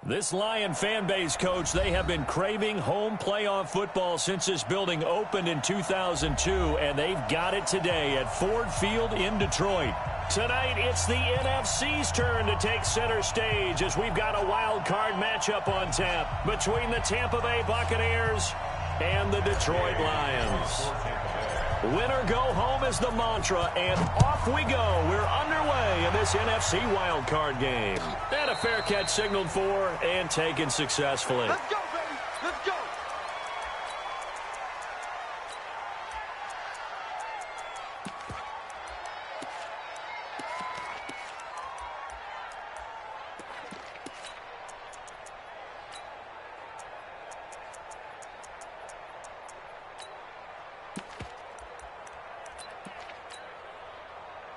This Lion fan base, Coach, they have been craving home playoff football since this building opened in 2002, and they've got it today at Ford Field in Detroit. Tonight, it's the NFC's turn to take center stage as we've got a wild card matchup on tap between the Tampa Bay Buccaneers and the Detroit Lions. Win or go home is the mantra, and off we go. We're underway in this NFC wild card game. And a fair catch signaled for and taken successfully. Let's go, baby. Let's go.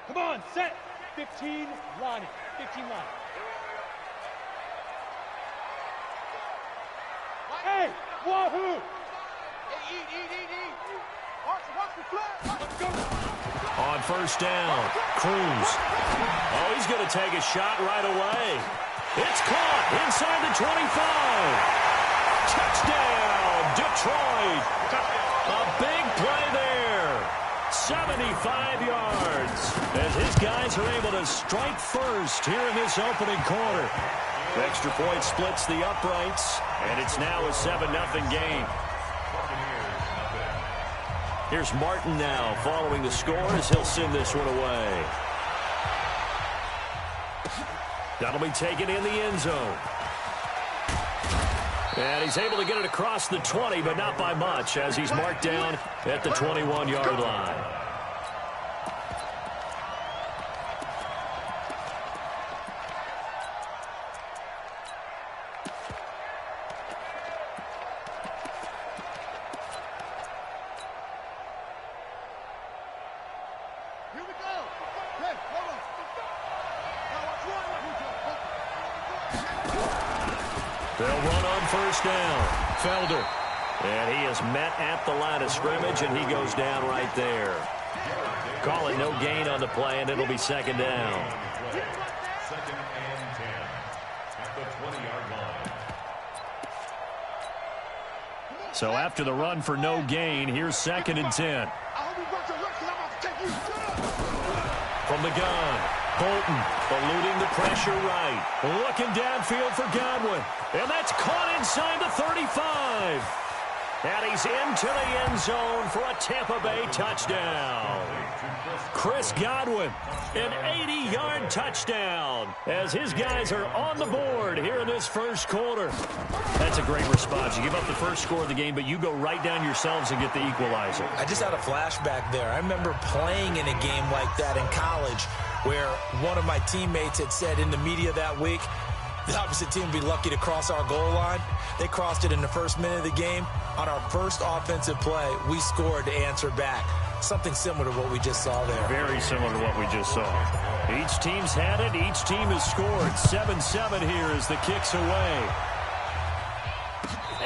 Come on, set. 15, line it. 15 line. Hey, wahoo! Hey, eat. Watch the flag. Let's go. On first down, Cruz. Oh, he's going to take a shot right away. It's caught inside the 25. Touchdown, Detroit. A big play there. 75 yards as his guys are able to strike first here in this opening quarter. Extra point splits the uprights, and it's now a 7-0 game. Here's Martin now following the score as he'll send this one away. That'll be taken in the end zone. And he's able to get it across the 20, but not by much as he's marked down at the 21-yard line. Here we go. Hey, hold on. They'll run on first down. Felder. And he is met at the line of scrimmage, and he goes down right there. Call it no gain on the play, and it'll be second down. Second and 10 at the 20-yard line. So after the run for no gain, here's second and 10. From the gun, Bolton eluding the pressure right. Looking downfield for Godwin. And that's caught inside the 35. And he's into the end zone for a Tampa Bay touchdown. Chris Godwin, an 80-yard touchdown as his guys are on the board here in this first quarter. That's a great response. You give up the first score of the game, but you go right down yourselves and get the equalizer. I just had a flashback there. I remember playing in a game like that in college where one of my teammates had said in the media that week, the opposite team would be lucky to cross our goal line. They crossed it in the first minute of the game. On our first offensive play, we scored to answer back. Something similar to what we just saw there. Very similar to what we just saw. Each team's had it. Each team has scored. 7-7 here as the kick's away.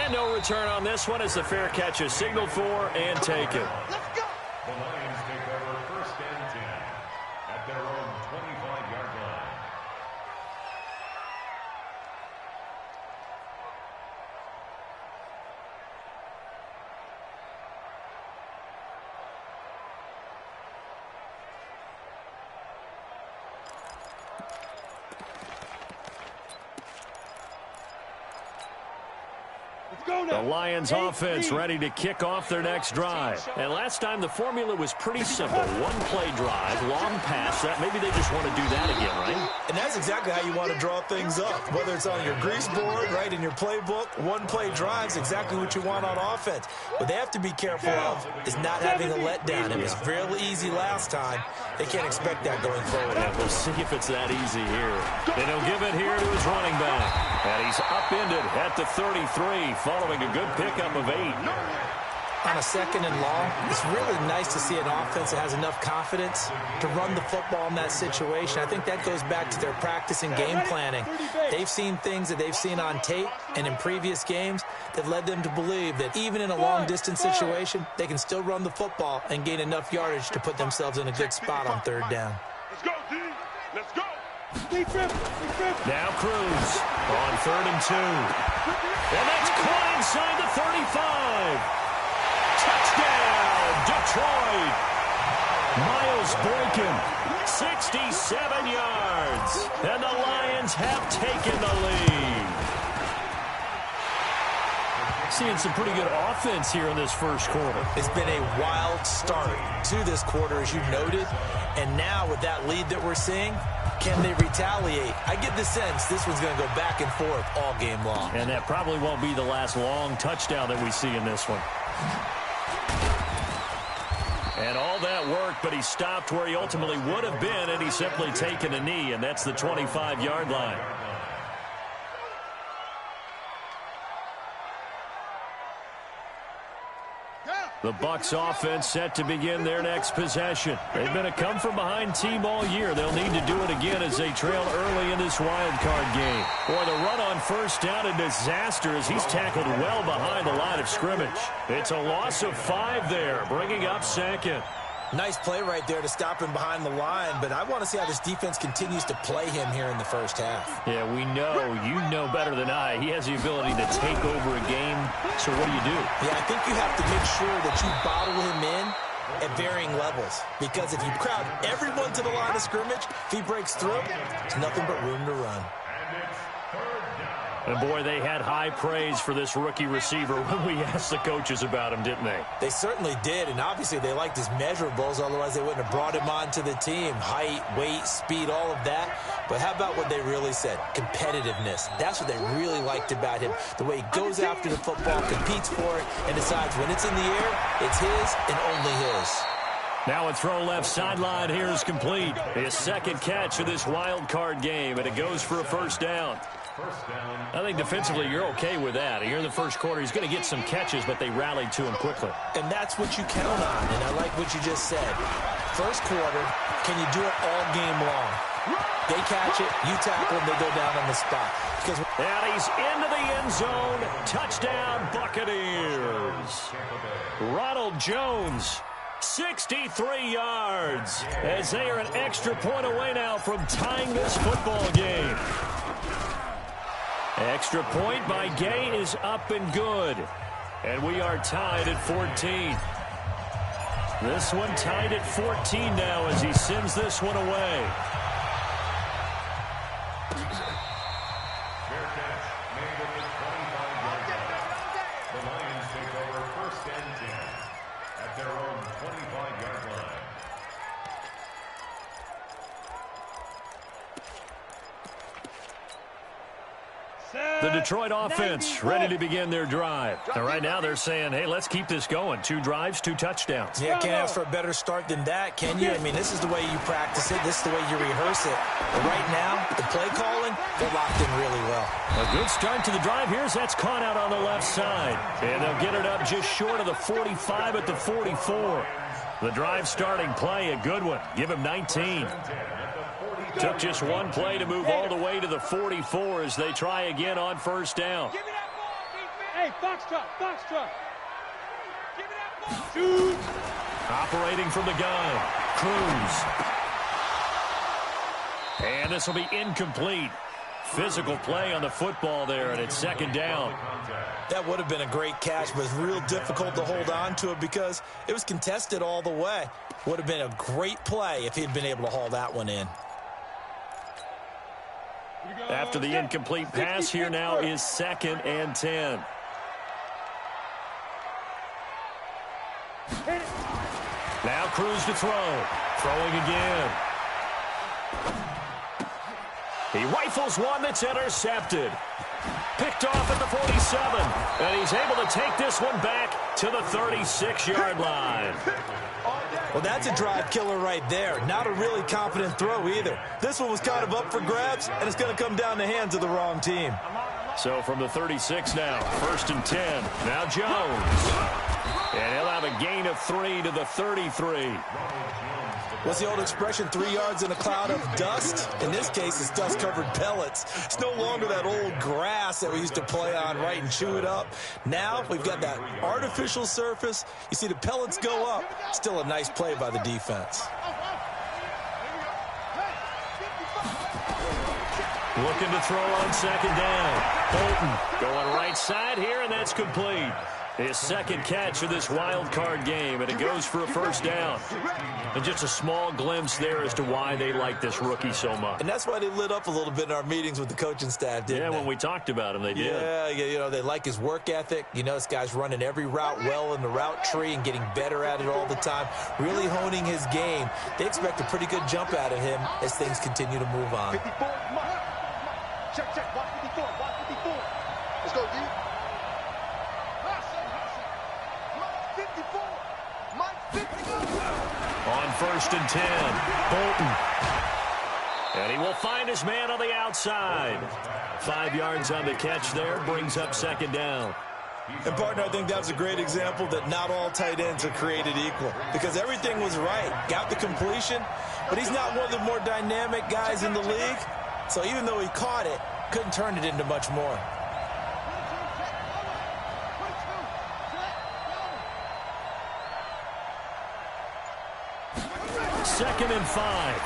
And no return on this one as the fair catch is signaled for and taken. Let's go. The Lions take over first and 10 at their own 25-yard line. The Lions offense ready to kick off their next drive. And last time the formula was pretty simple. One-play drive, long pass. Maybe they just want to do that again, right? And that's exactly how you want to draw things up. Whether it's on your grease board, right, in your playbook, one-play drives, exactly what you want on offense. What they have to be careful of is not having a letdown. It was fairly easy last time. They can't expect that going forward. And we'll see if it's that easy here. And he'll give it here to his running back. And he's upended at the 33 following a good pickup of 8. On a second and long, it's really nice to see an offense that has enough confidence to run the football in that situation. I think that goes back to their practice and game planning. They've seen things that they've seen on tape and in previous games that led them to believe that even in a long-distance situation, they can still run the football and gain enough yardage to put themselves in a good spot on third down. Let's go, D. Let's go. Now Cruz on 3rd and 2. And that's caught inside the 35. Touchdown, Detroit. Miles Boykin, 67 yards. And the Lions have taken the lead. Seeing some pretty good offense here in this first quarter. It's been a wild start to this quarter, as you noted. And now with that lead that we're seeing, can they retaliate? I get the sense this one's going to go back and forth all game long. And that probably won't be the last long touchdown that we see in this one. And all that work, but he stopped where he ultimately would have been, and he's simply taken a knee, and that's the 25-yard line. The Bucs offense set to begin their next possession. They've been a come-from-behind team all year. They'll need to do it again as they trail early in this wild card game. Boy, the run on first down, a disaster as he's tackled well behind the line of scrimmage. It's a loss of 5 there, bringing up 2nd. Nice play right there to stop him behind the line, but I want to see how this defense continues to play him here in the first half. Yeah, we know. You know better than I. He has the ability to take over a game, so what do you do? Yeah, I think you have to make sure that you bottle him in at varying levels, because if you crowd everyone to the line of scrimmage, if he breaks through, there's nothing but room to run. And, boy, they had high praise for this rookie receiver when we asked the coaches about him, didn't they? They certainly did, and obviously they liked his measurables, otherwise they wouldn't have brought him onto the team. Height, weight, speed, all of that. But how about what they really said? Competitiveness. That's what they really liked about him. The way he goes after the football, competes for it, and decides when it's in the air, it's his and only his. Now a throw left sideline here is complete. His second catch of this wild card game, and it goes for a first down. I think defensively you're okay with that. Here in the first quarter, he's going to get some catches, but they rallied to him quickly. And that's what you count on, and I like what you just said. First quarter, can you do it all game long? They catch it, you tackle them, they go down on the spot. And he's into the end zone. Touchdown, Buccaneers. Ronald Jones, 63 yards, as they are an extra point away now from tying this football game. Extra point by Gay is up and good. And we are tied at 14. This one tied at 14 now as he sends this one away. Fair catch made at the 25-yard line. The Lions take over 1st and 10 at their own 25-yard line. The Detroit offense ready to begin their drive. And right now they're saying, hey, let's keep this going. 2 drives, 2 touchdowns. Yeah, can't ask for a better start than that, can you? I mean, this is the way you practice it. This is the way you rehearse it. But right now, the play calling, they're locked in really well. A good start to the drive. That's caught out on the left side. And they'll get it up just short of the 45 at the 44. The drive starting play, a good one. Give him 19. Took just one play to move all the way to the 44 as they try again on first down. Give me that ball, defense. Hey, Foxtrot. Give me that ball. Shoot. Operating from the gun, Cruz. And this will be incomplete. Physical play on the football there, and it's 2nd down. That would have been a great catch, but it's real difficult to hold on to it because it was contested all the way. Would have been a great play if he'd been able to haul that one in. After the incomplete pass, here now is 2nd and 10. Now Cruz to throw. Throwing again. He rifles one that's intercepted. Picked off at the 47. And he's able to take this one back to the 36-yard line. Well, that's a drive killer right there. Not a really confident throw either. This one was kind of up for grabs, and it's going to come down the hands of the wrong team. So from the 36 now, 1st and 10. Now Jones. And he'll have a gain of 3 to the 33. What's the old expression, 3 yards in a cloud of dust? In this case, it's dust-covered pellets. It's no longer that old grass that we used to play on, right, and chew it up. Now we've got that artificial surface. You see the pellets go up. Still a nice play by the defense. Looking to throw on 2nd down. Bolton going right side here, and that's complete. His second catch of this wild card game, and it goes for a first down. And just a small glimpse there as to why they like this rookie so much. And that's why they lit up a little bit in our meetings with the coaching staff, didn't they? Yeah, when we talked about him, they did. Yeah, you know, they like his work ethic. You know, this guy's running every route well in the route tree and getting better at it all the time, really honing his game. They expect a pretty good jump out of him as things continue to move on. 54, check, check, watch 54, watch 54. Let's go, D. Mike 54, Mike 54. On 1st and 10, Bolton. And he will find his man on the outside. 5 yards on the catch there, brings up second down. And, partner, I think that's a great example that not all tight ends are created equal because everything was right. Got the completion, but he's not one of the more dynamic guys in the league. So even though he caught it, couldn't turn it into much more. Second and 5.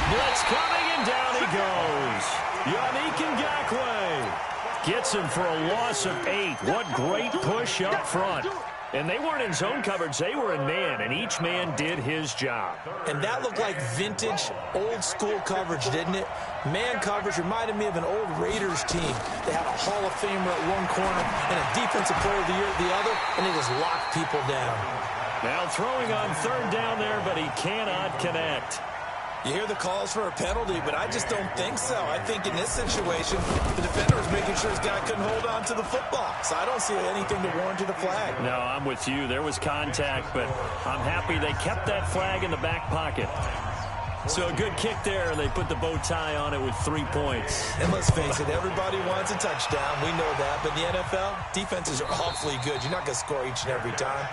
Blitz coming, and down he goes. Yannick Ngakoue gets him for a loss of 8. What great push up front. And they weren't in zone coverage. They were in man, and each man did his job. And that looked like vintage, old-school coverage, didn't it? Man coverage reminded me of an old Raiders team. They had a Hall of Famer at one corner and a Defensive Player of the Year at the other, and they just locked people down. Now throwing on third down there, but he cannot connect. You hear the calls for a penalty, but I just don't think so. I think in this situation, the defender was making sure his guy couldn't hold on to the football. So I don't see anything to warrant a flag. No, I'm with you. There was contact, but I'm happy they kept that flag in the back pocket. So a good kick there, and they put the bow tie on it with 3 points. And let's face it, everybody wants a touchdown. We know that. But in the NFL, defenses are awfully good. You're not going to score each and every time.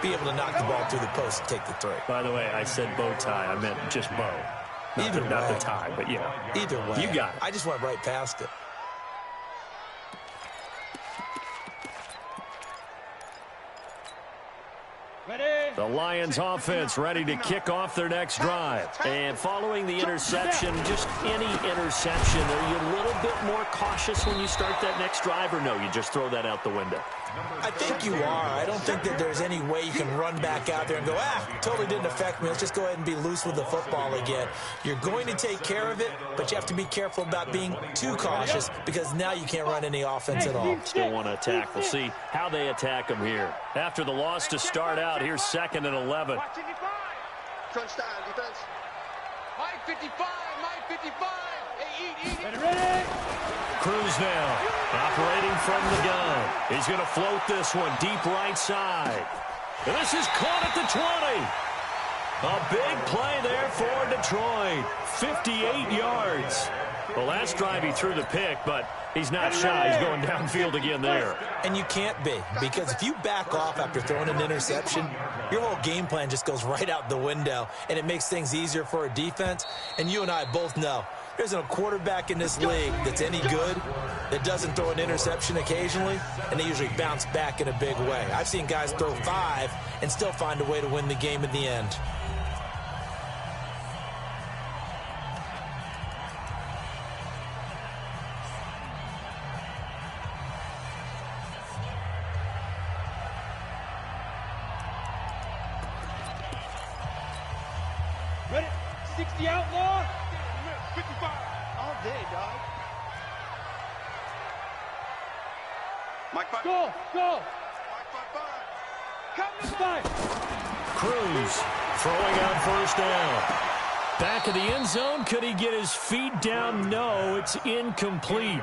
Be able to knock the ball through the post and take the 3. By the way, I said bow tie. I meant just bow. Not the tie, but yeah. Either way. You got it. I just went right past it. Ready? The Lions offense ready to kick off their next drive. And following the interception, just any interception, are you a little bit more cautious when you start that next drive, or no, you just throw that out the window? I think you are. I don't think that there's any way you can run back out there and go, totally didn't affect me. Let's just go ahead and be loose with the football again. You're going to take care of it, but you have to be careful about being too cautious because now you can't run any offense at all. Still want to attack. We'll see how they attack them here. After the loss to start out, here's 2nd and 11. Crunch time, defense. Mike 55, Mike 55. Hey, Ready? Cruz now, operating from the gun. He's going to float this one deep right side. And this is caught at the 20. A big play there for Detroit. 58 yards. The last drive he threw the pick, but he's not shy. He's going downfield again there. And you can't be, because if you back off after throwing an interception, your whole game plan just goes right out the window, and it makes things easier for a defense. And you and I both know there isn't a quarterback in this league that's any good that doesn't throw an interception occasionally, and they usually bounce back in a big way. I've seen guys throw 5 and still find a way to win the game in the end. Ready? 60 outlaw. 55. All day, dog. Mike 5. Go, go. Mike 55. Come to 5. Cruz throwing out first down. Back of the end zone. Could he get his feet down? No, it's incomplete.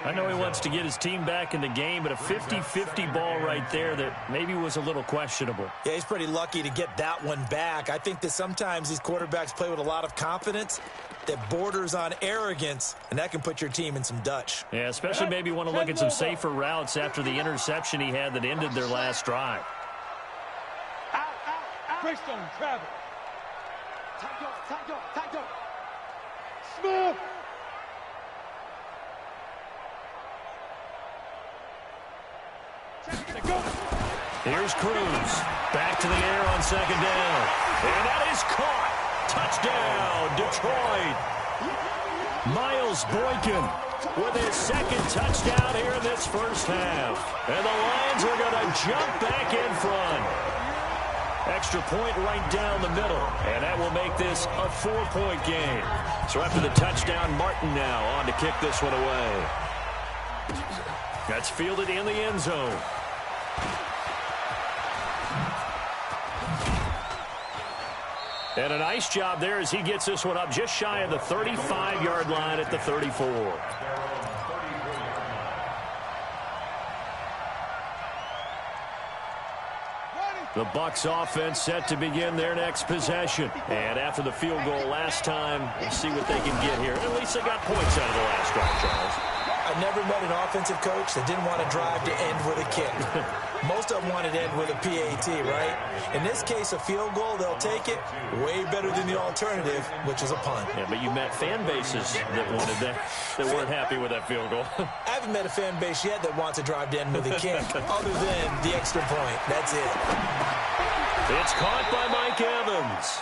I know he wants to get his team back in the game, but a 50-50 ball right there that maybe was a little questionable. Yeah, he's pretty lucky to get that one back. I think that sometimes these quarterbacks play with a lot of confidence that borders on arrogance, and that can put your team in some Dutch. Yeah, especially maybe want to look at some safer routes after the interception he had that ended their last drive. Greystone, travel. tight go. Smith. Go. Here's Cruz. Back to the air on 2nd down. And that is caught. Touchdown, Detroit. Miles Boykin with his second touchdown here in this first half. And the Lions are going to jump back in front. Extra point right down the middle. And that will make this a 4-point game. So after the touchdown, Martin now on to kick this one away. That's fielded in the end zone. And a nice job there as he gets this one up just shy of the 35-yard line at the 34. The Bucs offense set to begin their next possession. And after the field goal last time, we'll see what they can get here. At least they got points out of the last drive, Charles. I never met an offensive coach that didn't want to drive to end with a kick. Most of them wanted to end with a PAT, right? In this case, a field goal, they'll take it. Way better than the alternative, which is a punt. Yeah, but you met fan bases that wanted that weren't happy with that field goal. I haven't met a fan base yet that wants to drive to end with a kick, other than the extra point. That's it. It's caught by Mike Evans.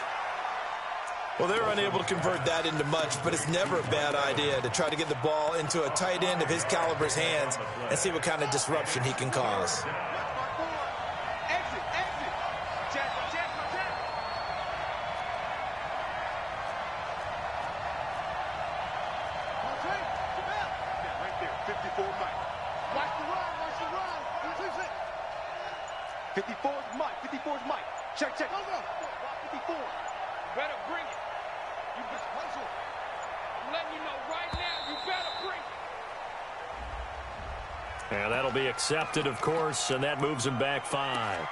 Well, they're unable to convert that into much, but it's never a bad idea to try to get the ball into a tight end of his caliber's hands and see what kind of disruption he can cause. Check. 54. Better bring it. You just hustle. I'm letting you know right now, you better bring it. And that'll be accepted, of course, and that moves him back 5.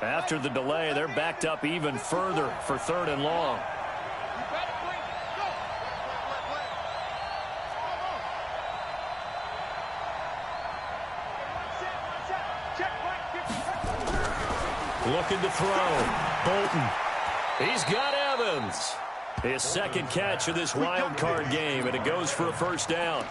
After the delay, they're backed up even further for 3rd and long. Looking to throw. Bolton. He's got Evans. His second catch of this wild card game, and it goes for a first down.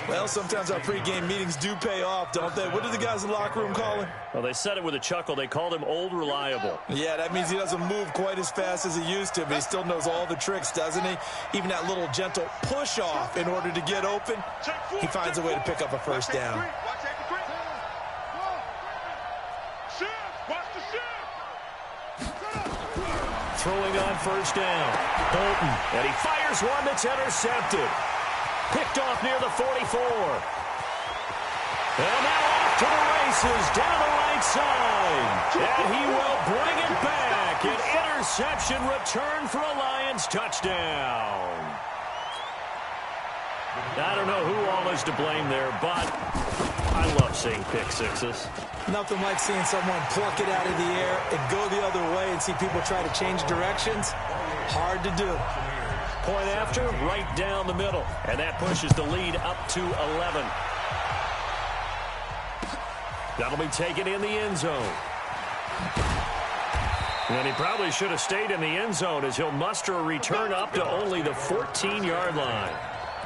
Well, sometimes our pregame meetings do pay off, don't they? What do the guys in the locker room call him? Well, they said it with a chuckle. They called him Old Reliable. Yeah, that means he doesn't move quite as fast as he used to, but he still knows all the tricks, doesn't he? Even that little gentle push-off in order to get open, he finds a way to pick up a first down. Throwing on first down. Bolton, and he fires one that's intercepted. Picked off near the 44. And now off to the races down the right side. And he will bring it back. An interception return for a Lions touchdown. I don't know who all is to blame there, but I love seeing pick sixes. Nothing like seeing someone pluck it out of the air and go the other way and see people try to change directions. Hard to do. Point after, right down the middle. And that pushes the lead up to 11. That'll be taken in the end zone. And he probably should have stayed in the end zone as he'll muster a return up to only the 14-yard line.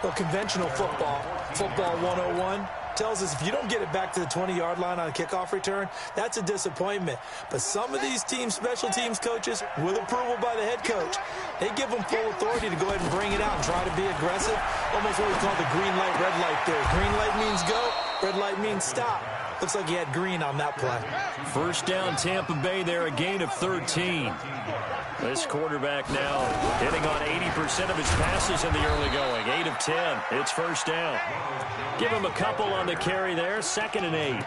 Well, conventional football 101, tells us if you don't get it back to the 20-yard line on a kickoff return, that's a disappointment. But some of these team special teams coaches, with approval by the head coach, they give them full authority to go ahead and bring it out and try to be aggressive. Almost what we call the green light, red light theory. Green light means go, red light means stop. Looks like he had green on that play. First down, Tampa Bay there, a gain of 13. This quarterback now hitting on 80% of his passes in the early going. 8 of 10. It's first down. Give him a couple on the carry there. 2nd and 8.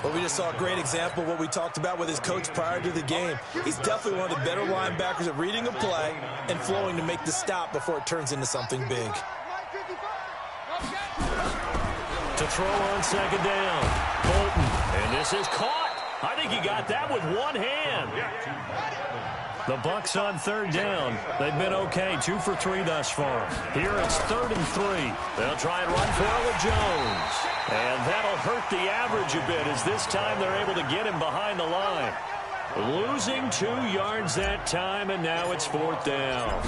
Well, we just saw a great example of what we talked about with his coach prior to the game. He's definitely one of the better linebackers at reading a play and flowing to make the stop before it turns into something big. To throw on 2nd down. Bolton. And this is caught. I think he got that with one hand. The Bucs on 3rd down. They've been okay. 2 for 3 thus far. Here it's 3rd and 3. They'll try and run for it with Jones. And that'll hurt the average a bit as this time they're able to get him behind the line. Losing 2 yards that time, and now it's 4th down.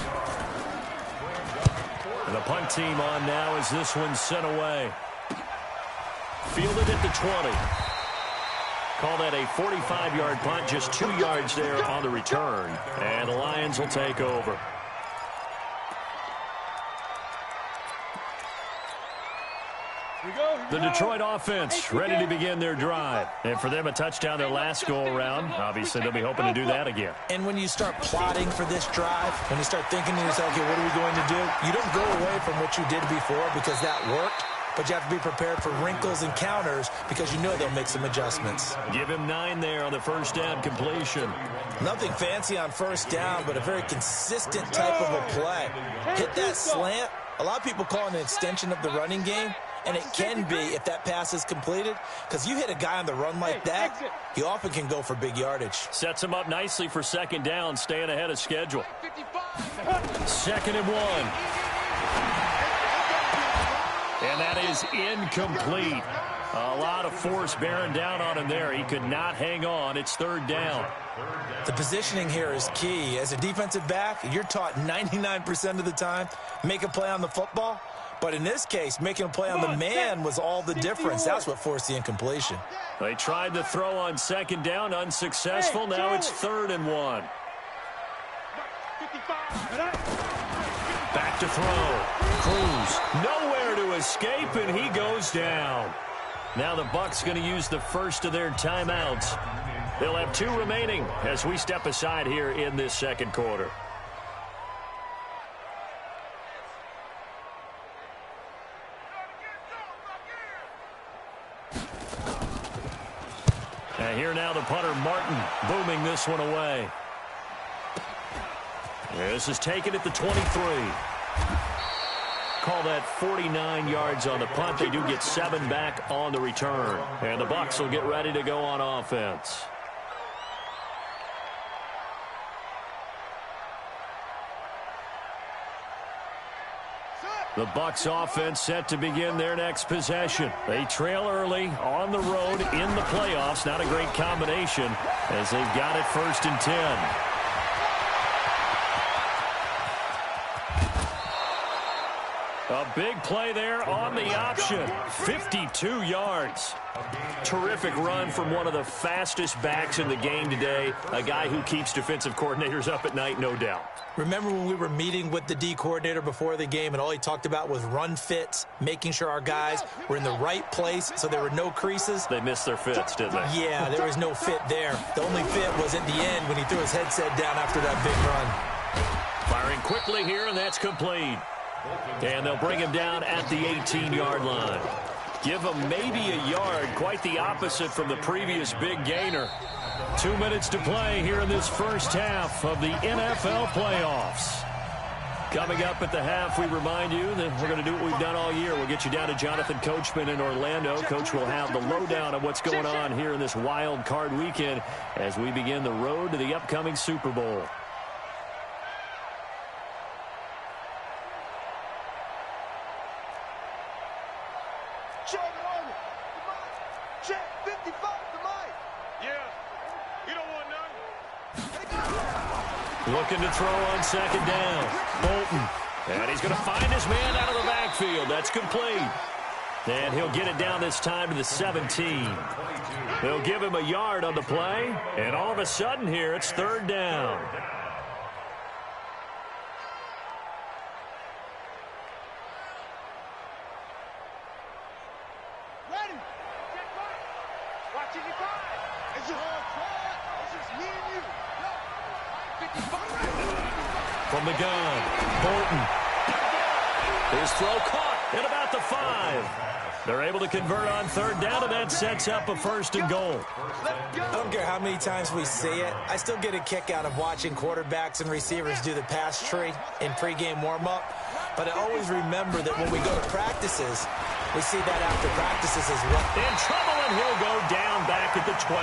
And the punt team on now as this one's sent away. Fielded at the 20. Call that a 45-yard punt, just 2 yards there on the return. And the Lions will take over. The Detroit offense ready to begin their drive. And for them, a touchdown their last go-around. Obviously, they'll be hoping to do that again. And when you start plotting for this drive, when you start thinking to yourself, okay, what are we going to do? You don't go away from what you did before because that worked. But you have to be prepared for wrinkles and counters because you know they'll make some adjustments. Give him 9 there on the first down completion. Nothing fancy on first down, but a very consistent type of a play. Hit that slant. A lot of people call it an extension of the running game, and it can be if that pass is completed, because you hit a guy on the run like that, he often can go for big yardage. Sets him up nicely for second down, staying ahead of schedule. 2nd and 1. And that is incomplete. A lot of force bearing down on him there. He could not hang on. It's 3rd down. The positioning here is key. As a defensive back, you're taught 99% of the time, make a play on the football. But in this case, making a play on the man was all the difference. That's what forced the incompletion. They tried to throw on 2nd down, unsuccessful. Now it's 3rd and 1. Back to throw. Cruz nowhere to escape, and he goes down. Now the Bucs going to use the first of their timeouts. They'll have 2 remaining as we step aside here in this second quarter. And here now the punter, Martin, booming this one away. This is taken at the 23. Call that 49 yards on the punt. They do get 7 back on the return. And the Bucs will get ready to go on offense. The Bucs offense set to begin their next possession. They trail early on the road in the playoffs. Not a great combination as they've got it 1st and 10. A big play there on the option. 52 yards. Terrific run from one of the fastest backs in the game today. A guy who keeps defensive coordinators up at night, no doubt. Remember when we were meeting with the D coordinator before the game and all he talked about was run fits, making sure our guys were in the right place so there were no creases? They missed their fits, didn't they? Yeah, there was no fit there. The only fit was at the end when he threw his headset down after that big run. Firing quickly here, and that's complete. And they'll bring him down at the 18-yard line. Give him maybe a yard, quite the opposite from the previous big gainer. 2 minutes to play here in this first half of the NFL playoffs. Coming up at the half, we remind you that we're going to do what we've done all year. We'll get you down to Jonathan Coachman in Orlando. Coach will have the lowdown on what's going on here in this wild card weekend as we begin the road to the upcoming Super Bowl. Looking to throw on 2nd down. Bolton. And he's going to find his man out of the backfield. That's complete. And he'll get it down this time to the 17. They'll give him a yard on the play. And all of a sudden here, it's 3rd down. Ready. Watching your five. It's just me and you. From the gun, Bolton. His throw caught at about the 5. They're able to convert on 3rd down, and that sets up a 1st and goal. I don't care how many times we see it. I still get a kick out of watching quarterbacks and receivers do the pass tree in pregame warm-up. But I always remember that when we go to practices, we see that after practices as well. In trouble, and he'll go down back at the 12.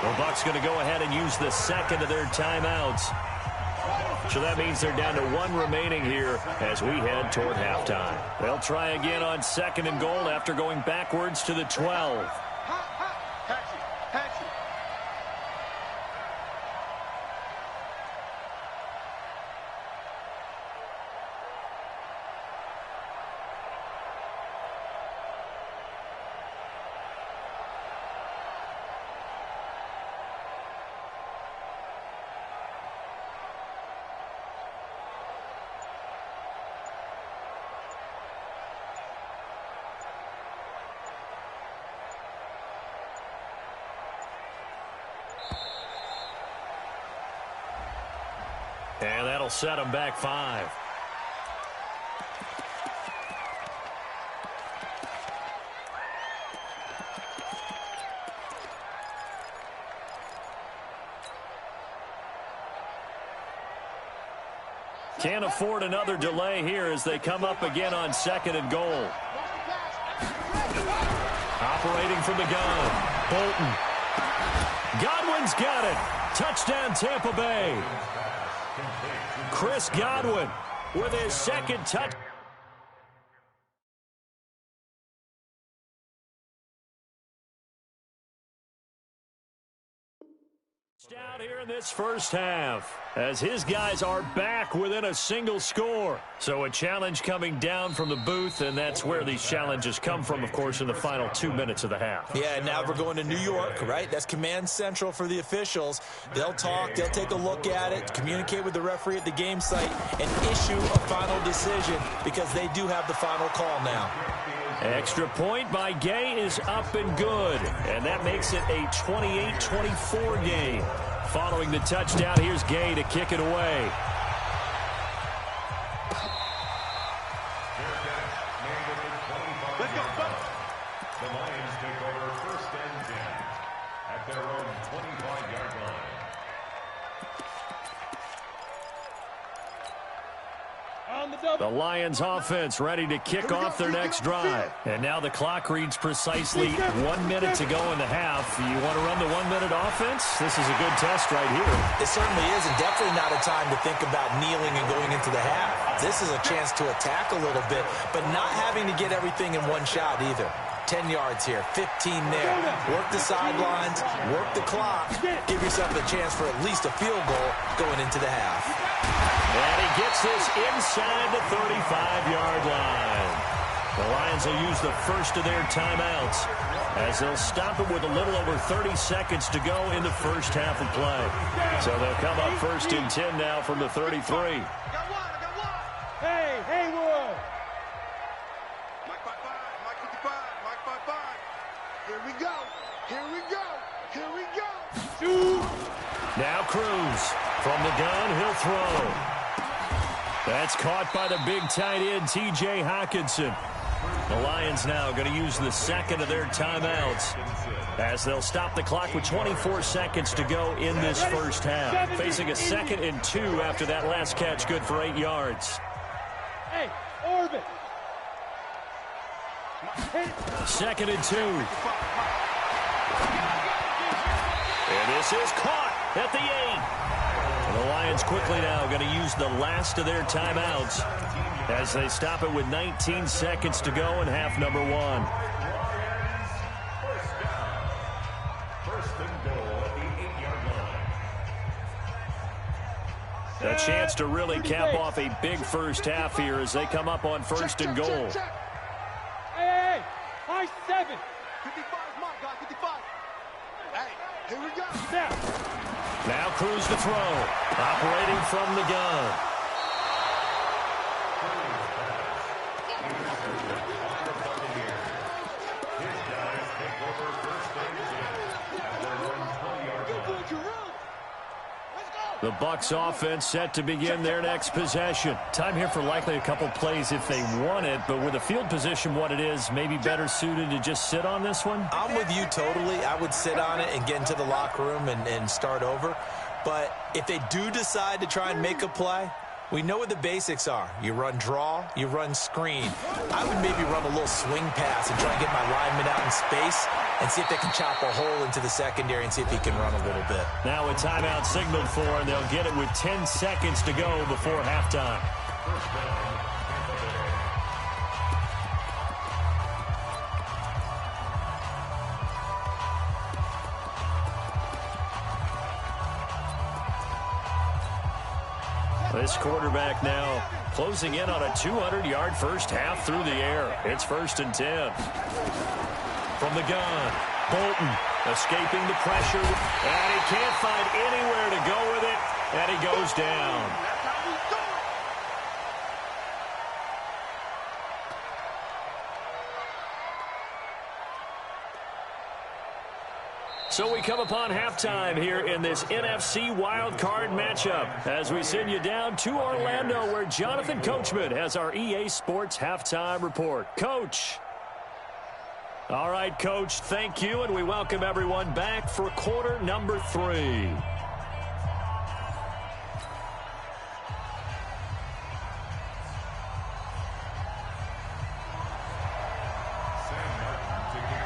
The Bucs going to go ahead and use the 2nd of their timeouts. So that means they're down to 1 remaining here as we head toward halftime. They'll try again on 2nd and goal after going backwards to the 12. That'll set them back 5. Can't afford another delay here as they come up again on 2nd and goal. Operating from the gun, Bolton. Godwin's got it. Touchdown, Tampa Bay. Chris Godwin with his 2nd touch. Out here in this first half as his guys are back within a single score. So a challenge coming down from the booth, and that's where these challenges come from, of course, in the final 2 minutes of the half. Yeah, now we're going to New York, right? That's command central for the officials. They'll talk, they'll take a look at it, communicate with the referee at the game site, and issue a final decision because they do have the final call now. Extra point by Gay is up and good, and that makes it a 28-24 game. Following the touchdown, here's Gay to kick it away. Let's go, The Lions take over 1st and 10 at their own 25-yard line. The Lions offense ready to kick off their next drive. And now the clock reads precisely 1 minute to go in the half. You want to run the 1-minute offense? This is a good test right here. It certainly is, and definitely not a time to think about kneeling and going into the half. This is a chance to attack a little bit, but not having to get everything in one shot either. 10 yards here, 15 there. Work the sidelines, work the clock. Give yourself a chance for at least a field goal going into the half. And he gets this inside the 35-yard line. The Lions will use the first of their timeouts as they'll stop it with a little over 30 seconds to go in the first half of play. So they'll come up 1st and 10 now from the 33. Hey, Haywood. Mike 55, Mike 55, Mike 55. Here we go. Here we go. Here we go. Shoot. Now Cruz from the gun, he'll throw. That's caught by the big tight end, T.J. Hockenson. The Lions now going to use the 2nd of their timeouts as they'll stop the clock with 24 seconds to go in this first half. Facing a 2nd and 2 after that last catch, good for 8 yards. Hey, orbit. 2nd and 2. And this is caught at the 8. The Lions quickly now going to use the last of their timeouts as they stop it with 19 seconds to go in half number 1. First and goal at the 8-yard line. A chance to really cap off a big first half here as they come up on 1st and goal. Hey, high 7. 55 is mine, guys. 55. Hey, here we go. Now Cruz to throw. Operating from the gun. His guys take over 1st and 10 at their own 20-yard line. The Bucs offense set to begin their next possession. Time here for likely a couple plays if they want it, but with the field position what it is, maybe better suited to just sit on this one? I'm with you totally. I would sit on it and get into the locker room and start over. But if they do decide to try and make a play, we know what the basics are. You run draw, you run screen. I would maybe run a little swing pass and try and get my lineman out in space and see if they can chop a hole into the secondary and see if he can run a little bit. Now a timeout signaled for, and they'll get it with 10 seconds to go before halftime. First down, Tampa Bay. This quarterback now closing in on a 200-yard first half through the air. It's 1st and 10. From the gun, Bolton escaping the pressure, and he can't find anywhere to go with it, and he goes down. So we come upon halftime here in this NFC wildcard matchup as we send you down to Orlando where Jonathan Coachman has our EA Sports halftime report. Coach. All right, Coach, thank you, and we welcome everyone back for quarter number 3.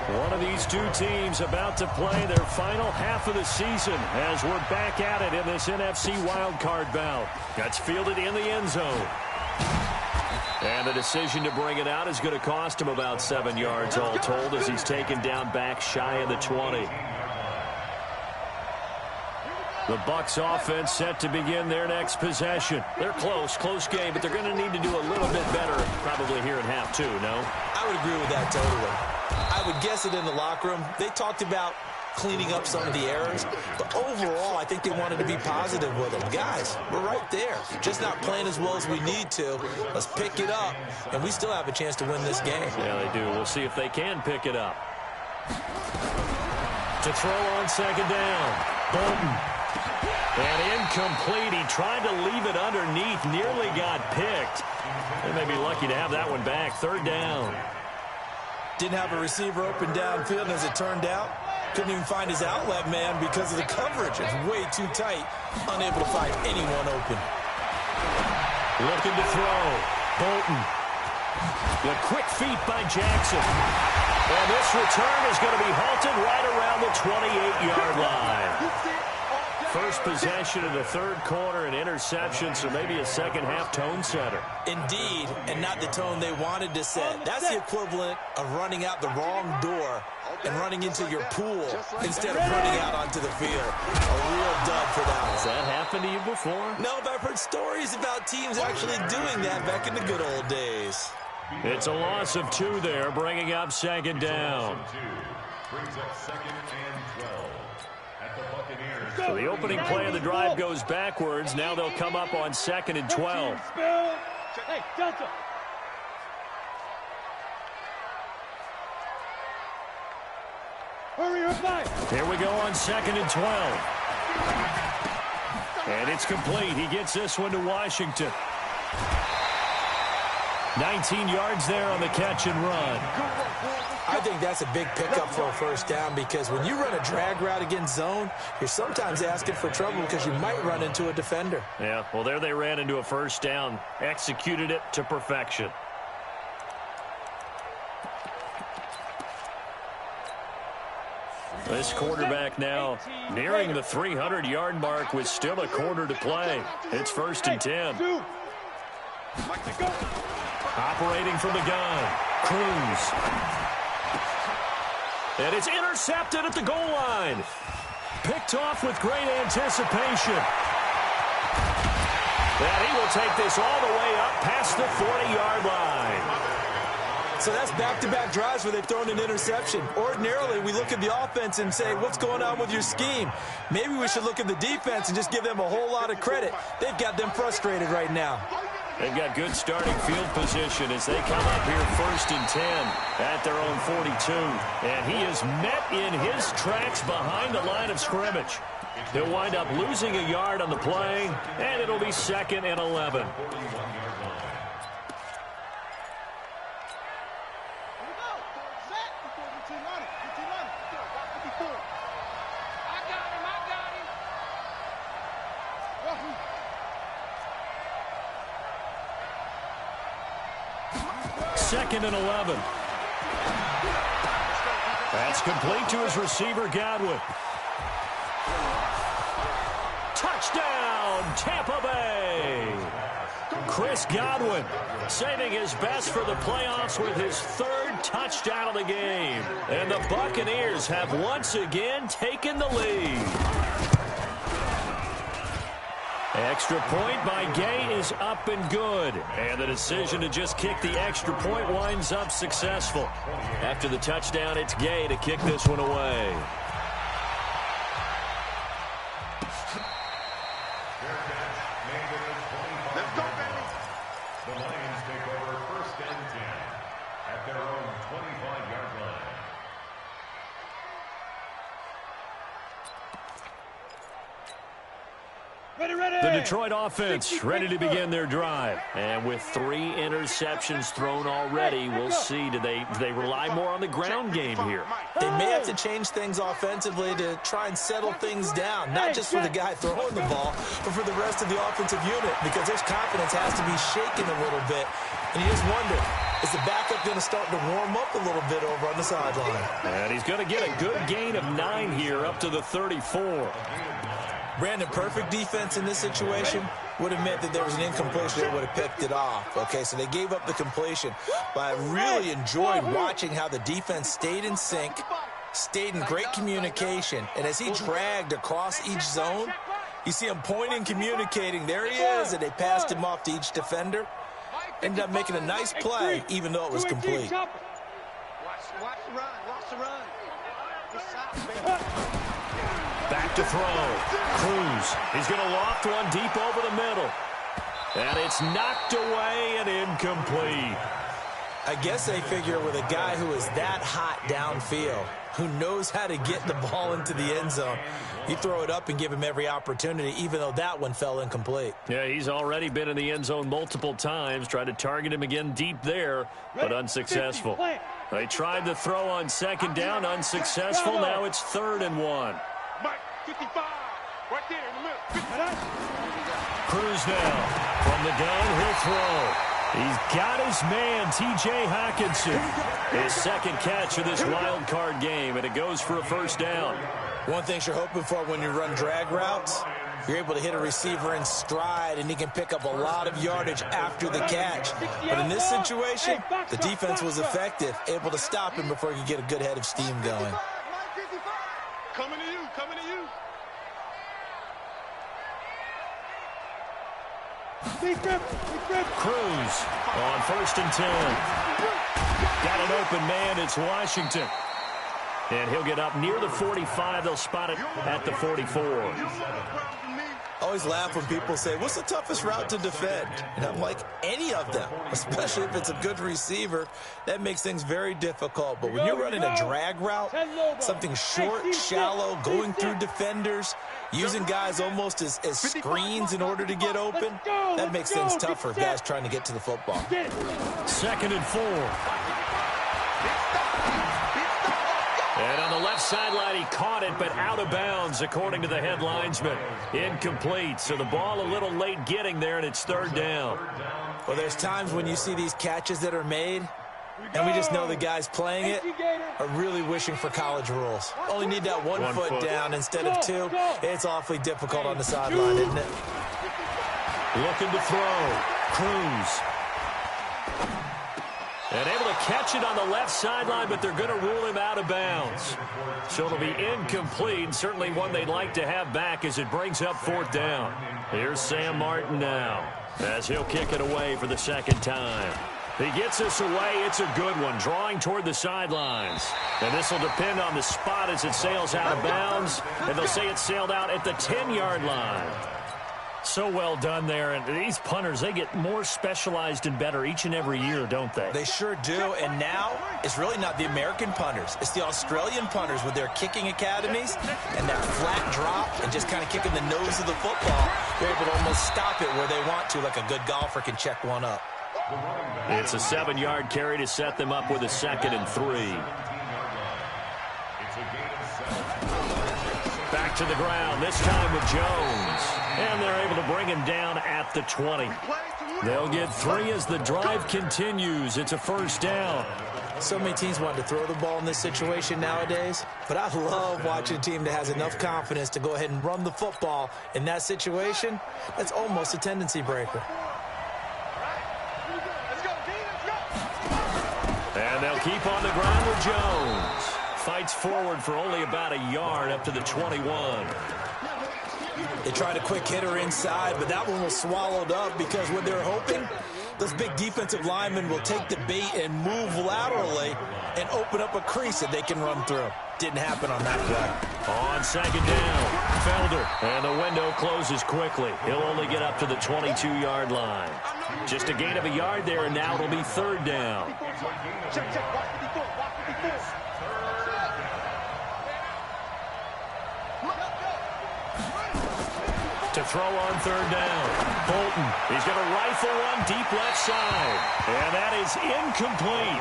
One of these two teams about to play their final half of the season as we're back at it in this NFC wildcard bout. That's fielded in the end zone. And the decision to bring it out is going to cost him about 7 yards all told as he's taken down back shy of the 20. The Bucs offense set to begin their next possession. They're close game, but they're going to need to do a little bit better probably here in half 2, no? I would agree with that totally. I would guess it in the locker room. They talked about cleaning up some of the errors, but overall, I think they wanted to be positive with them. Guys, we're right there. Just not playing as well as we need to. Let's pick it up, and we still have a chance to win this game. Yeah, they do. We'll see if they can pick it up. To throw on second down. Bolton. And incomplete. He tried to leave it underneath. Nearly got picked. They may be lucky to have that one back. Third down. Didn't have a receiver open downfield, and as it turned out, couldn't even find his outlet man because of the coverage. It's way too tight, unable to find anyone open. Looking to throw. Bolton. The quick feet by Jackson. And this return is going to be halted right around the 28-yard line. First possession of the third quarter, an interception, so maybe a second-half tone setter. Indeed, and not the tone they wanted to set. That's the equivalent of running out the wrong door and running into your pool instead of running out onto the field. A real dud for that one. Has that happened to you before? No, but I've heard stories about teams actually doing that back in the good old days. It's a loss of 2 there, bringing up second down. Brings up second and 12. So the opening play of the drive goes backwards. Now they'll come up on second and 12. Hey, Delta. Hurry or fire. Here we go on second and 12. And it's complete. He gets this one to Washington. 19 yards there on the catch and run. I think that's a big pickup for a first down because when you run a drag route against zone, you're sometimes asking for trouble because you might run into a defender. Yeah, well, there they ran into a first down, executed it to perfection. This quarterback now nearing the 300-yard mark with still a quarter to play. It's first and 10. Operating from the gun, Cruz. And it's intercepted at the goal line. Picked off with great anticipation. And he will take this all the way up past the 40-yard line. So that's back-to-back drives where they've thrown an interception. Ordinarily, we look at the offense and say, what's going on with your scheme? Maybe we should look at the defense and just give them a whole lot of credit. They've got them frustrated right now. They've got good starting field position as they come up here first and 10 at their own 42. And he is met in his tracks behind the line of scrimmage. He'll wind up losing a yard on the play, and it'll be second and 11. Second and 11. That's complete to his receiver, Godwin. Touchdown, Tampa Bay. Chris Godwin saving his best for the playoffs with his third touchdown of the game. And the Buccaneers have once again taken the lead. Extra point by Gay is up and good. And the decision to just kick the extra point winds up successful. After the touchdown, it's Gay to kick this one away. Let's go, baby. The Lions take over first and 10 at their own 25-yard line. The Detroit offense ready to begin their drive. And with 3 interceptions thrown already, we'll see. Do they rely more on the ground game here? They may have to change things offensively to try and settle things down, not just for the guy throwing the ball, but for the rest of the offensive unit, because their confidence has to be shaken a little bit. And you just wonder, is the backup going to start to warm up a little bit over on the sideline? And he's going to get a good gain of 9 here up to the 34. Brandon, perfect defense in this situation would have meant that there was an incompletion that would have picked it off. Okay, so they gave up the completion. But I really enjoyed watching how the defense stayed in sync, stayed in great communication. And as he dragged across each zone, you see him pointing, communicating. There he is, and they passed him off to each defender. Ended up making a nice play, even though it was complete. Watch the run. Watch the run. Back to throw. Cruz. He's going to loft one deep over the middle. And it's knocked away and incomplete. I guess they figure with a guy who is that hot downfield, who knows how to get the ball into the end zone, you throw it up and give him every opportunity, even though that one fell incomplete. Yeah, he's already been in the end zone multiple times. Tried to target him again deep there, but unsuccessful. They tried to throw on second down, unsuccessful. Now it's 3rd and 1. Mike, 55. Right there in the middle. Cruz now. From the gun, he'll throw. He's got his man, T.J. Hockenson. His second catch of this wild card game, and it goes for a first down. One thing you're hoping for when you run drag routes, you're able to hit a receiver in stride, and he can pick up a lot of yardage after the catch. But in this situation, the defense was effective, able to stop him before he could get a good head of steam going. Coming to you. Coming to you. Cruz on 1st and 10. Got an open man. It's Washington. And he'll get up near the 45. They'll spot it at the 44. I always laugh when people say, what's the toughest route to defend? And I'm like, any of them, especially if it's a good receiver. That makes things very difficult. But when you're running a drag route, something short, shallow, going through defenders, using guys almost as screens in order to get open, that makes things tough for guys trying to get to the football. 2nd and 4. And on the left sideline, he caught it, but out of bounds, according to the head linesman. Incomplete, so the ball a little late getting there, and it's 3rd down. Well, there's times when you see these catches that are made, and we just know the guys playing it are really wishing for college rules. Only need that one foot down instead of 2. It's awfully difficult on the sideline, isn't it? Looking to throw. Cruz. And able to catch it on the left sideline, but they're going to rule him out of bounds. So it'll be incomplete, certainly one they'd like to have back as it brings up 4th down. Here's Sam Martin now, as he'll kick it away for the 2nd time. He gets this away. It's a good one, drawing toward the sidelines. And this will depend on the spot as it sails out of bounds. And they'll say it sailed out at the 10-yard line. So well done there. And these punters, they get more specialized and better each and every year, don't they? They sure do. And now it's really not the American punters. It's the Australian punters with their kicking academies and that flat drop and just kind of kicking the nose of the football. They're able to almost stop it where they want to, like a good golfer can check one up. It's a 7-yard carry to set them up with a 2nd and 3. Back to the ground, this time with Jones. And they're able to bring him down at the 20. They'll get 3 as the drive continues. It's a first down. So many teams want to throw the ball in this situation nowadays, but I love watching a team that has enough confidence to go ahead and run the football in that situation. That's almost a tendency breaker. And they'll keep on the ground with Jones. Fights forward for only about a yard up to the 21. They tried a quick hitter inside, but that one was swallowed up because what they're hoping, those big defensive linemen will take the bait and move laterally and open up a crease that they can run through. Didn't happen on that play. On 2nd down, Felder. And the window closes quickly. He'll only get up to the 22-yard line. Just a gain of a yard there, and now it'll be 3rd down. Check. Watch 54. Watch 54. to throw on third down. Bolton, he's going to rifle one deep left side. And that is incomplete.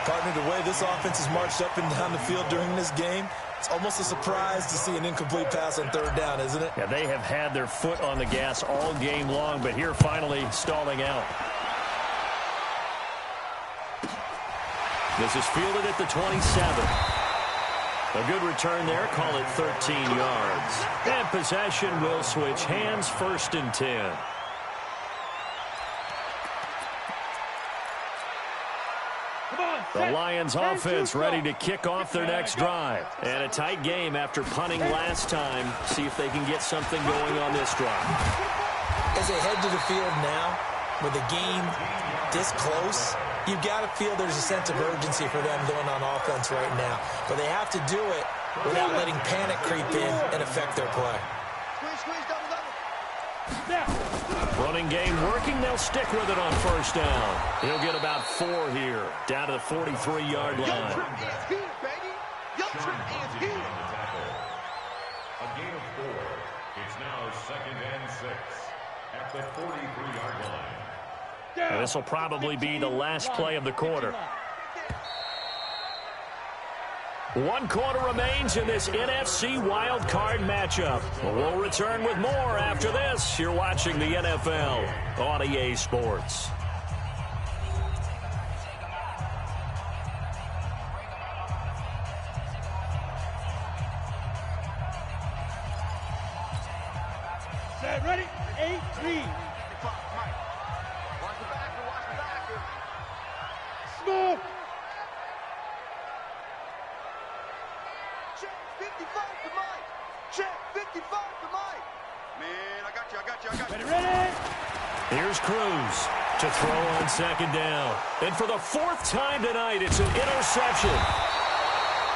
Partner, the way this offense has marched up and down the field during this game, it's almost a surprise to see an incomplete pass on third down, isn't it? Yeah, they have had their foot on the gas all game long, but here finally stalling out. This is fielded at the 27. A good return there. Call it 13 yards. And possession will switch hands, 1st and 10. The Lions offense ready to kick off their next drive. And a tight game after punting last time. See if they can get something going on this drive. As they head to the field now, with the game this close, you've got to feel there's a sense of urgency for them going on offense right now. But they have to do it without letting panic creep in and affect their play. Running game working. They'll stick with it on 1st down. He'll get about 4 here, down to the 43-yard line. A gain of 4. It's now 2nd and 6 at the 43-yard line. And this will probably be the last play of the quarter. 1 quarter remains in this NFC Wild Card matchup. We'll return with more after this. You're watching the NFL on EA Sports. Set, ready? 8-3. Smooth. Check 55 to Mike. Check 55 to Mike. Man, I got you. Ready? Here's Cruz to throw on 2nd down. And for the 4th time tonight, it's an interception.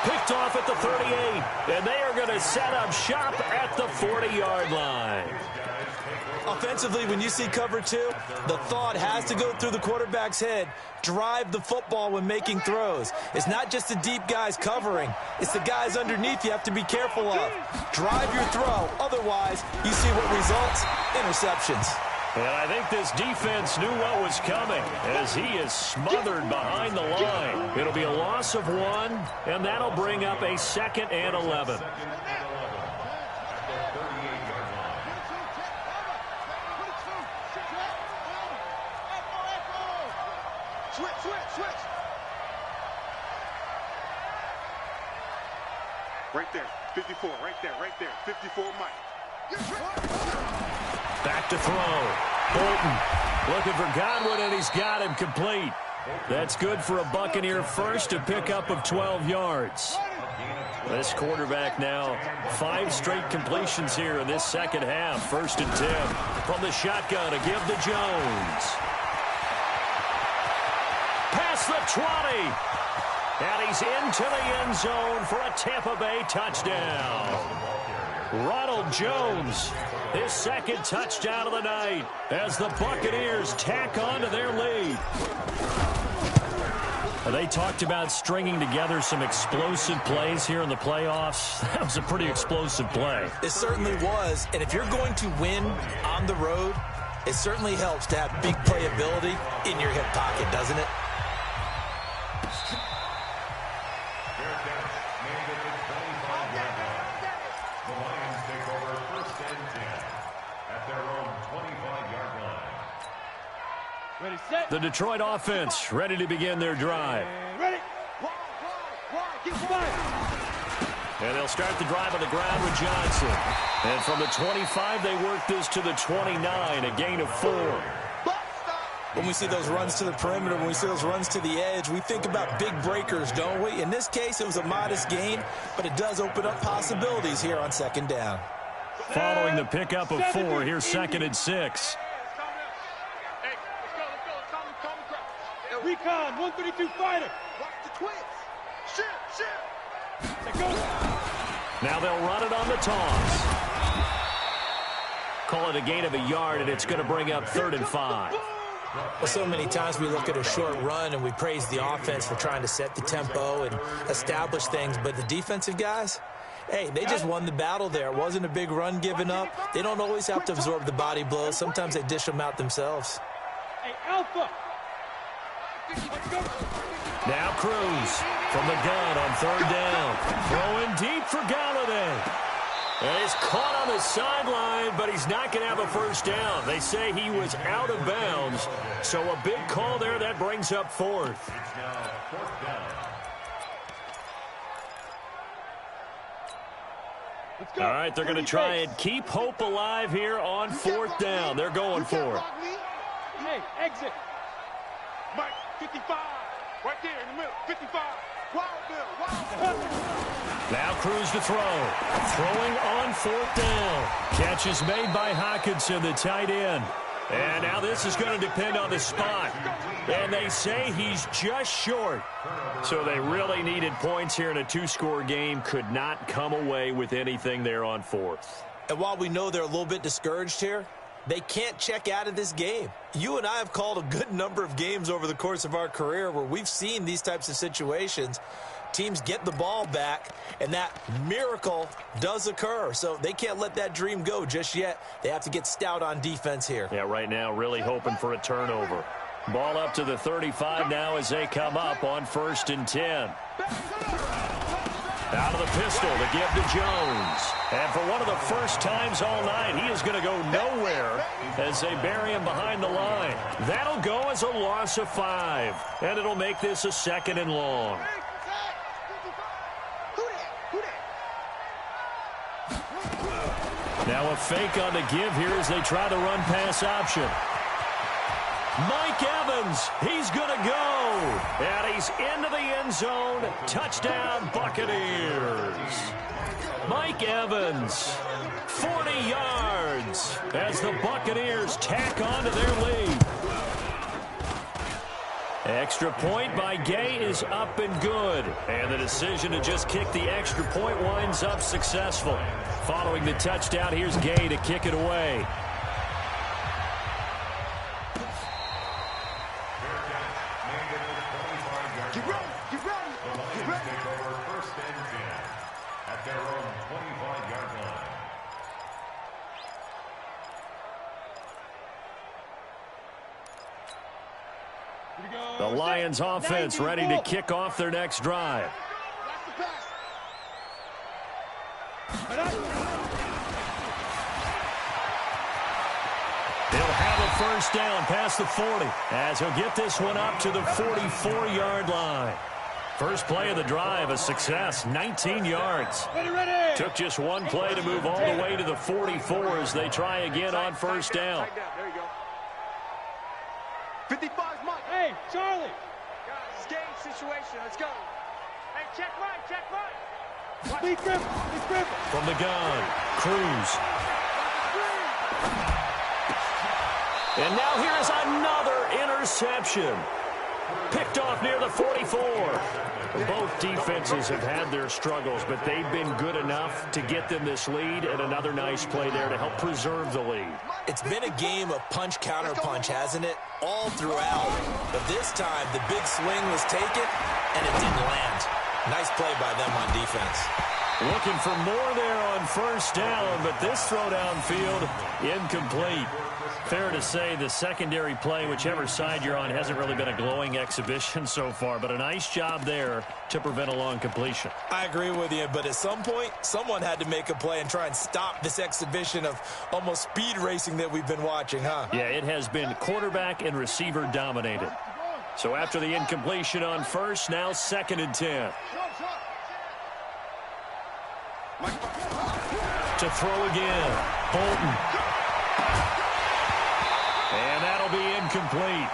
Picked off at the 38. And they are going to set up shop at the 40-yard line. Offensively, when you see cover 2, the thought has to go through the quarterback's head. Drive the football when making throws. It's not just the deep guys covering. It's the guys underneath you have to be careful of. Drive your throw. Otherwise, you see what results? Interceptions. And I think this defense knew what was coming as he is smothered behind the line. It'll be a loss of 1, and that'll bring up a 2nd and 11. Switch. Right there. 54. Right there. 54, Mike. Back to throw. Bolton looking for Godwin, and he's got him complete. That's good for a Buccaneer first, a pickup of 12 yards. This quarterback now 5 straight completions here in this 2nd half. 1st and 10 from the shotgun to give to Jones. Past the 20. And he's into the end zone for a Tampa Bay touchdown. Ronald Jones, his 2nd touchdown of the night as the Buccaneers tack on to their lead. They talked about stringing together some explosive plays here in the playoffs. That was a pretty explosive play. It certainly was. And if you're going to win on the road, it certainly helps to have big playability in your hip pocket, doesn't it? Ready, set. The Detroit offense ready to begin their drive. Ready? Get fired. And they'll start the drive on the ground with Johnson. And from the 25, they work this to the 29, a gain of 4. When we see those runs to the perimeter, when we see those runs to the edge, we think about big breakers, don't we? In this case, it was a modest gain, but it does open up possibilities here on 2nd down. Following the pickup of 4, here's 2nd and 6. Recon, 132 fighter. Watch the twins. Shoot. Let go. Now they'll run it on the toss. Call it a gain of 1 yard, and it's going to bring up 3rd and 5. Well, so many times we look at a short run and we praise the offense for trying to set the tempo and establish things, but the defensive guys, Hey, they just won the battle there. It wasn't a big run given up. They don't always have to absorb the body blows. Sometimes they dish them out themselves. Hey, Alpha. Now Cruz from the gun on third down. Throwing deep for Galladay. And he's caught on the sideline, but he's not going to have a first down. They say he was out of bounds. So a big call there. That brings up fourth. It's now fourth down. Let's go. All right, they're going to try and keep hope alive here on fourth down. They're going for it. Hey, exit. Mike, 55. Right there in the middle. 55. Wild Bill. Now Cruz to throw. Throwing on fourth down. Catch is made by Hockenson, the tight end. And now this is going to depend on the spot. And they say he's just short. So they really needed points here in a two-score game. Could not come away with anything there on fourth. And while we know they're a little bit discouraged here, they can't check out of this game. You and I have called a good number of games over the course of our career where we've seen these types of situations. Teams get the ball back, and that miracle does occur. So they can't let that dream go just yet. They have to get stout on defense here. Yeah, right now really hoping for a turnover. Ball up to the 35 now as they come up on 1st and 10. Out of the pistol to give to Jones. And for one of the first times all night, he is going to go nowhere as they bury him behind the line. That'll go as a loss of 5. And it'll make this a 2nd and long. Now a fake on the give here as they try to run pass option. Mike Evans, he's going to go. And he's into the end zone. Touchdown, Buccaneers. Mike Evans, 40 yards as the Buccaneers tack on to their lead. Extra point by Gay is up and good. And the decision to just kick the extra point winds up successful. Following the touchdown, here's Gay to kick it away. Get ready. Get ready. The Lions take over 1st and 10 at their own 25-yard line. The Lions offense ready to kick off their next drive. He'll have a first down past the 40 as he'll get this one up to the 44-yard line. First play of the drive, a success, 19 yards. Ready. Took just one play to move all the way to the 44 as they try again on first down. There you go. 55 Mike. Hey, Charlie. It's game situation. Let's go. Hey, check right, check right. Lee Griffin. Lee Griffin. From the gun, Cruz. And now here is another interception. Picked off near the 44. Both defenses have had their struggles, but they've been good enough to get them this lead, and another nice play there to help preserve the lead. It's been a game of punch-counter-punch, hasn't it? All throughout. But this time, the big swing was taken, and it didn't land. Nice play by them on defense. Looking for more there on first down, but this throw downfield incomplete. Fair to say the secondary play, whichever side you're on, hasn't really been a glowing exhibition so far, but a nice job there to prevent a long completion. I agree with you, but at some point, someone had to make a play and try and stop this exhibition of almost speed racing that we've been watching, huh? Yeah, it has been quarterback and receiver dominated. So after the incompletion on first, now 2nd and 10. To throw again, Bolton. And that'll be incomplete.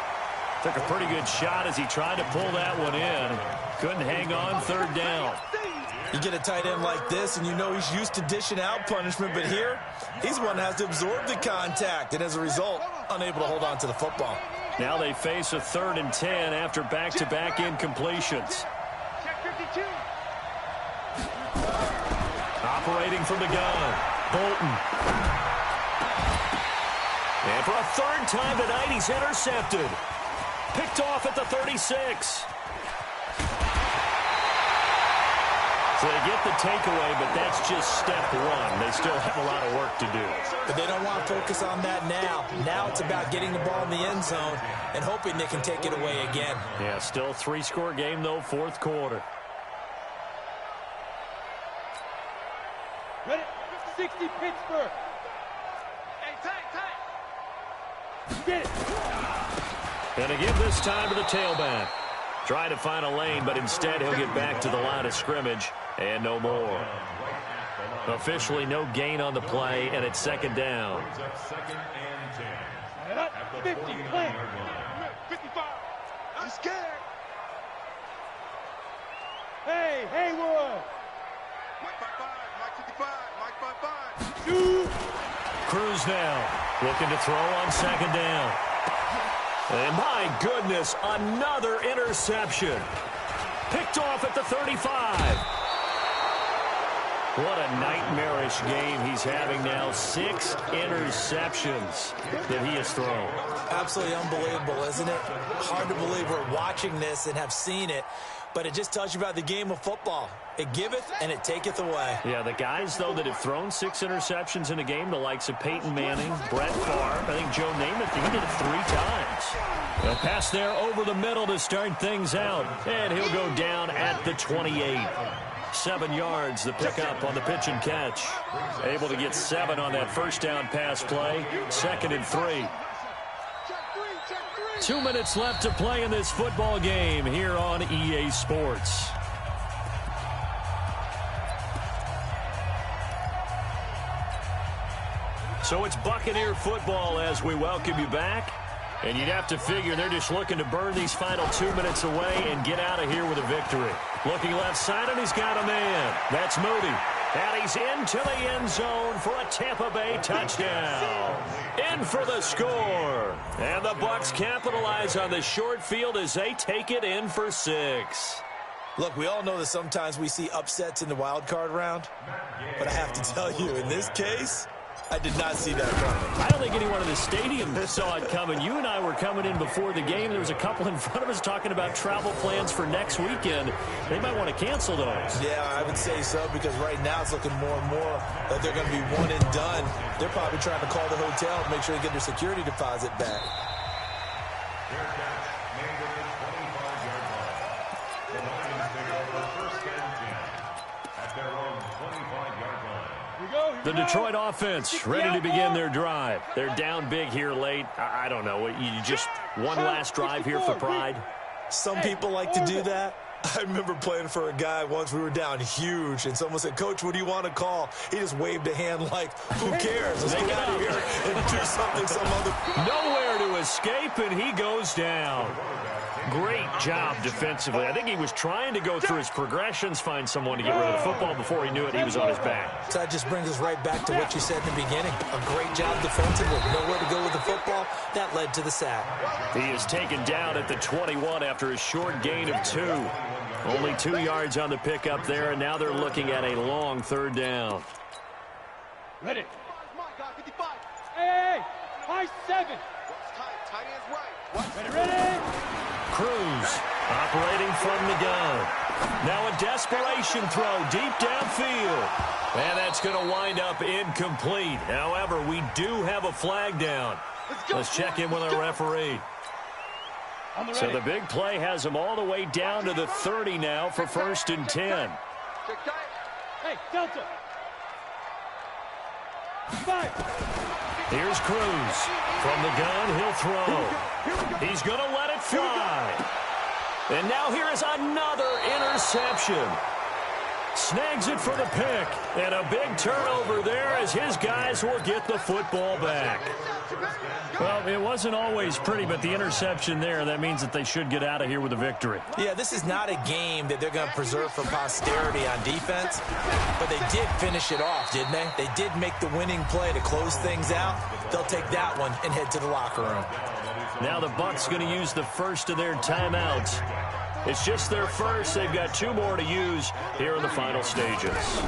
Took a pretty good shot as he tried to pull that one in. Couldn't hang on, 3rd down. You get a tight end like this, and you know he's used to dishing out punishment, but here, he's one that has to absorb the contact, and as a result, unable to hold on to the football. Now they face a 3rd and 10 after back-to-back incompletions. Check 52. Operating from the gun, Bolton. And for a 3rd time tonight, he's intercepted. Picked off at the 36. So they get the takeaway, but that's just step one. They still have a lot of work to do. But they don't want to focus on that now. Now it's about getting the ball in the end zone and hoping they can take it away again. Yeah, still 3-score game, though, fourth quarter. Ready? 60 Pittsburgh. Hey, tight. Get it. And again this time to the tailback. Trying to find a lane, but instead he'll get back to the line of scrimmage and no more. Officially no gain on the play, and it's second down. Second and 10. 50, play. 55. I'm scared. Hey, Hayward. Mike 55. Mike 55. Mike 55. Shoot. Cruz now looking to throw on second down. And my goodness, another interception. Picked off at the 35. What a nightmarish game he's having now. 6 interceptions that he has thrown. Absolutely unbelievable, isn't it? Hard to believe we're watching this and have seen it, but it just tells you about the game of football. It giveth and it taketh away. Yeah, the guys, though, that have thrown 6 interceptions in a game, the likes of Peyton Manning, Brett Favre, I think Joe Namath, he did it 3 times. A pass there over the middle to start things out, and he'll go down at the 28. 7 yards, the pickup on the pitch and catch. Able to get 7 on that first down pass play. 2nd and 3. 2 minutes left to play in this football game here on EA Sports. So it's Buccaneer football as we welcome you back. And you'd have to figure they're just looking to burn these final 2 minutes away and get out of here with a victory. Looking left side, and he's got a man. That's Moody. And he's into the end zone for a Tampa Bay touchdown. In for the score. And the Bucs capitalize on the short field as they take it in for 6. Look, we all know that sometimes we see upsets in the wild card round. But I have to tell you, in this case, I did not see that coming. I don't think anyone in the stadium saw it coming. You and I were coming in before the game. There was a couple in front of us talking about travel plans for next weekend. They might want to cancel those. Yeah, I would say so, because right now it's looking more and more that they're going to be one and done. They're probably trying to call the hotel to make sure they get their security deposit back. Fair catch made at the 25-yard line. The Lions take over first and 10 at their own 25-yard line. The Detroit offense ready to begin their drive. They're down big here late. I don't know. You just one last drive here for pride? Some people like to do that. I remember playing for a guy once. We were down huge, and someone said, "Coach, what do you want to call?" He just waved a hand like, "Who cares? Let's get out of here and do something some other." Nowhere to escape, and he goes down. Great job defensively. I think he was trying to go through his progressions, find someone to get rid of the football. Before he knew it, he was on his back. So that just brings us right back to what you said in the beginning. A great job defensively. Nowhere to go with the football. That led to the sack. He is taken down at the 21 after a short gain of 2. Only 2 yards on the pickup there, and now they're looking at a long 3rd down. Ready. Hey, high 7. Tight end's right. Ready. Cruz operating from the gun. Now a desperation throw deep downfield. And that's going to wind up incomplete. However, we do have a flag down. Let's check in with our referee. So the big play has them all the way down to the 30 now for 1st and 10. Hey, Delta. 5. Here's Cruz. From the gun, he'll throw. He's going to let it fly. And now here is another interception. Snags it for the pick. And a big turnover there as his guys will get the football back. Well, it wasn't always pretty, but the interception there, that means that they should get out of here with a victory. Yeah, this is not a game that they're going to preserve for posterity on defense, but they did finish it off, didn't they? They did make the winning play to close things out. They'll take that one and head to the locker room. Now the Bucs going to use the first of their timeouts. It's just their first. They've got 2 more to use here in the final stages.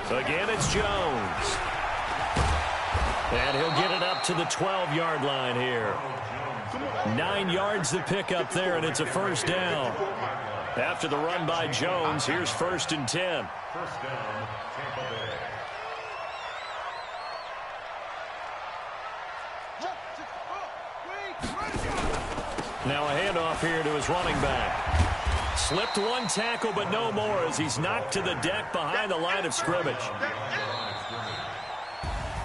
Again, it's Jones. And he'll get it up to the 12-yard line here. 9 yards to pick up there, and it's a 1st down. After the run by Jones, here's 1st and 10. First down, Tampa Bay. Now a handoff here to his running back. Slipped one tackle, but no more as he's knocked to the deck behind the line of scrimmage.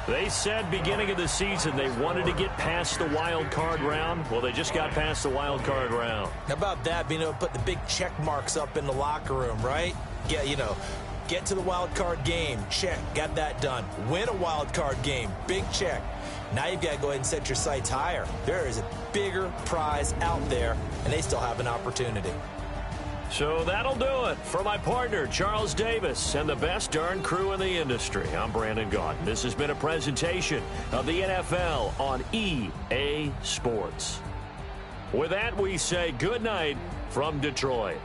They said beginning of the season they wanted to get past the wild card round. Well, they just got past the wild card round. How about that, being able to put the big check marks up in the locker room, right? Get to the wild card game, check, got that done. Win a wild card game, big check. Now you've got to go ahead and set your sights higher. There is a bigger prize out there, and they still have an opportunity. So that'll do it for my partner, Charles Davis, and the best darn crew in the industry. I'm Brandon Gaudin. This has been a presentation of the NFL on EA Sports. With that, we say good night from Detroit.